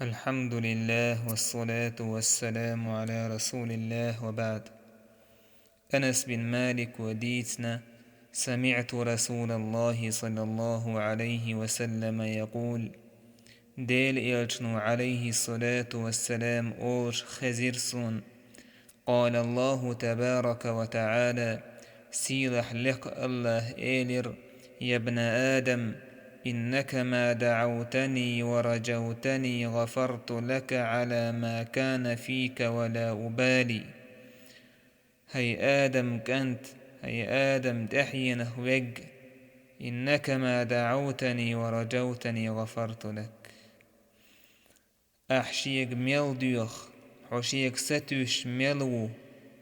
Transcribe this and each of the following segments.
الحمد لله والصلاة والسلام على رسول الله وبعد. أنس بن مالك وديتنا سمعت رسول الله صلى الله عليه وسلم يقول: ديل إلشنو عليه الصلاة والسلام أوش خزيرسون. قال الله تبارك وتعالى: سيلح لق الله إيلر يا ابن آدم، إنك ما دعوتني ورجوتني غفرت لك على ما كان فيك ولا أبالي. هي آدم كنت، هي آدم تحينه وج، إنك ما دعوتني ورجوتني غفرت لك. أحشيك ميل ديوخ حشيك ستوش ميلو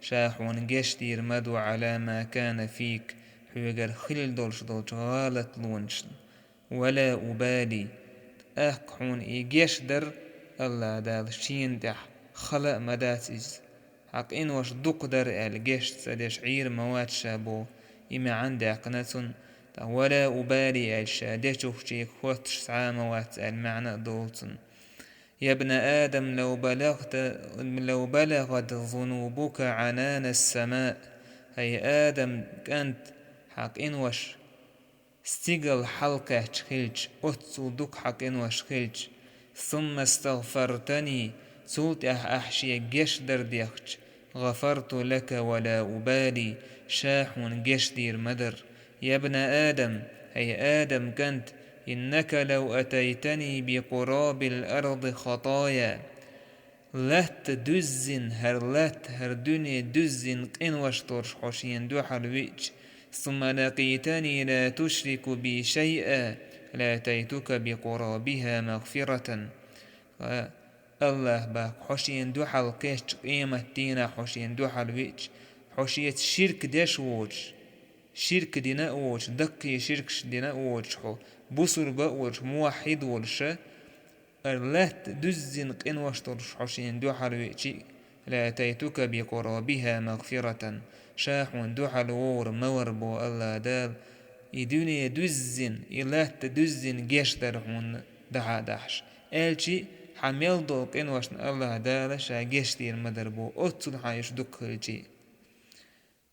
شاحون جشتير مدو على ما كان فيك حيقر خلل دولش غالت لونشن ولا أبالي. أحكحون إيجيشدر الله دال شين دح خلق مداتيز حق إن وش دقدر الجيش سدش عير مواد شابو إما عندي قناتون ولا أبالي الشادش وشيك خوتش سعى مواد المعنى دولتون. يا ابن آدم لو بلغت ذنوبك عنان السماء. هي آدم كانت حق إنوش استيقل حلقة تخلج أتسو دك حق إنوش خلج ثم استغفرتني سلت أحشي جش درديخج غفرت لك ولا أبالي شاحون جش دير مدر. يا ابن آدم، هي آدم كنت إنك لو أتيتني بقراب الأرض خطايا لات دزن هر دنيا دزن قن وشترش حشين دوحر ويج ثم لقيتني لا تشرك بي شيئا لاتيتك بقرابها مغفرة. الله باك حشين دوحر كيش قيمة دينا حشين دوحر ويج حشيت شرك داش ووج شرك دينا ووج دقي شرك دينا ووج بصر بأوج موحد والشا أرلات دزن قن وشترش حشين دوحر ويجي لاتيتك بقرابها مغفرة. شاحون دوحر وور موربو الله دال يدوني دزن إلات دزن جيش درحون دعا دحش ألشي حميل دول قن وشن الله دال شا جيش دير مدربو أتسل حايش دكهلجي.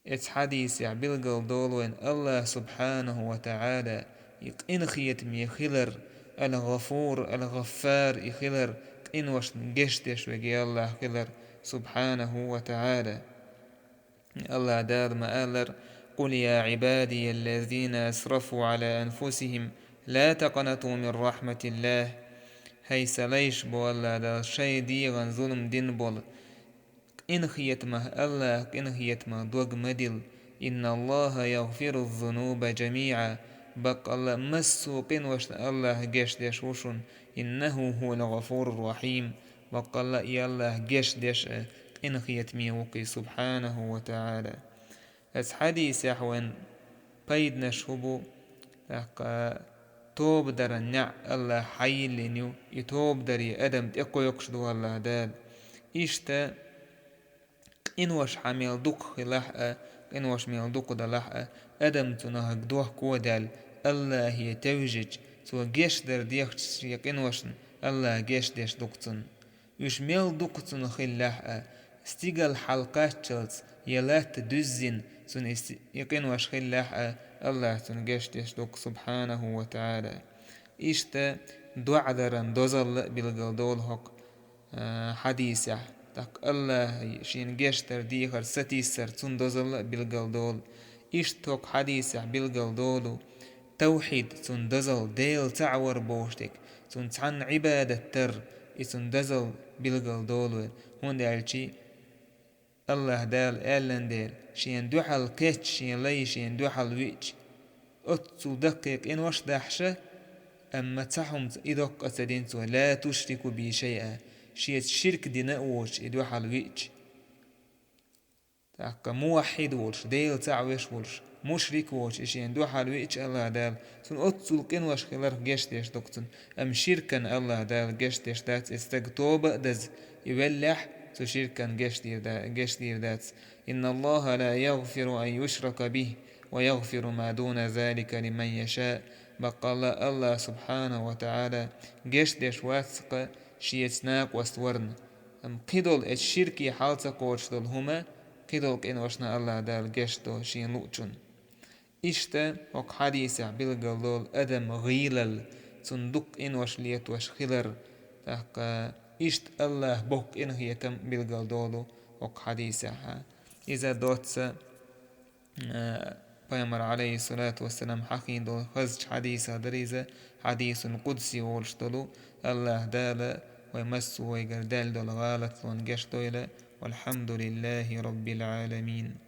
اتس حديث يعبلغل دولوين الله سبحانه وتعالى يقين خيت ميخلر الغفور الغفار يخلر قين وش جشتش وجي الله خلر سبحانه وتعالى. الله دار ما ألر: قل يا عبادي الذين أسرفوا على أنفسهم لا تقنطوا من رحمة الله. هي سليش بو الله دار شي دي غن ظلم دين بول إن خيتمه الله إن خيتمه دوغ مدل. إن الله يغفر الذنوب جميعا بق الله مسو قن وش الله جيش ديش وشن إنه هو الغفور الرحيم بق الله يا الله جيش ديش إن خيتمي وقي سبحانه وتعالى. اس حديث يحوين قيد نشهبو توب در النع الله حي لنيو يتوب دري أدم تقو يقشدو الله دال إشتا إن وش حميل دق خلاحة إن وش ميل دق دلاحة أدم تنهج دوح كودال الله يتوجج سو جيش در ديخش يقين وشن الله جيش ديش دقتن يش ميل دقتن خلاحة استيقل حلقات شلز يلات دزن سن يقين وش خلاحة الله تن جيش ديش دق سبحانه وتعالى. إشتا دعذرا دوزل بالقلدول هق حديث تاك الله شين جشتر ديخر ستيسر تندزل بالقلدول إشتوك حديث بالقلدولو توحيد تندزل ديل تعور بوشتك تنتعن عبادة تر تندزل بالقلدولو هون دالشي الله دال آلن ديل شين دوحل كيتش شين لي شين دوحل ويتش أتسو دقيق إن وش دحشة أما تحهم إذا قتدينتو لا تشرك بي شيئا شيء الشرك دينا وش إدو حلويج تاك موحد وش ديل تعويش وش مشرك وش إشي إندو حلويج الله دال سن أتسل قن وش خلر جشتش دكتن أم شركا الله دال جشتش دات استقطوب دز يولح سو شركا جشتير دات. إن الله لا يغفر أن يشرك به ويغفر ما دون ذلك لمن يشاء. بقال الله سبحانه وتعالى جش دش واثق شيتناك وستورن قيدول الشركي حالتا قوش دول هما قيدول إن وشنا الله دال جش دو شين لوچون إشتا وق حديثة بالقلول أدم غيلل صندوق إن وش ليت وش خلر تحق إشت الله بوك إن هي كم بالقلدولو وق حديثة إذا دوتس پیامبر علیه الصلاة والسلام حقين دو خزج حديثة دريزة حديث قدسي ولشتلو الله دال ويمس ويقردال دول غالت ونقش والحمد لله رب العالمين.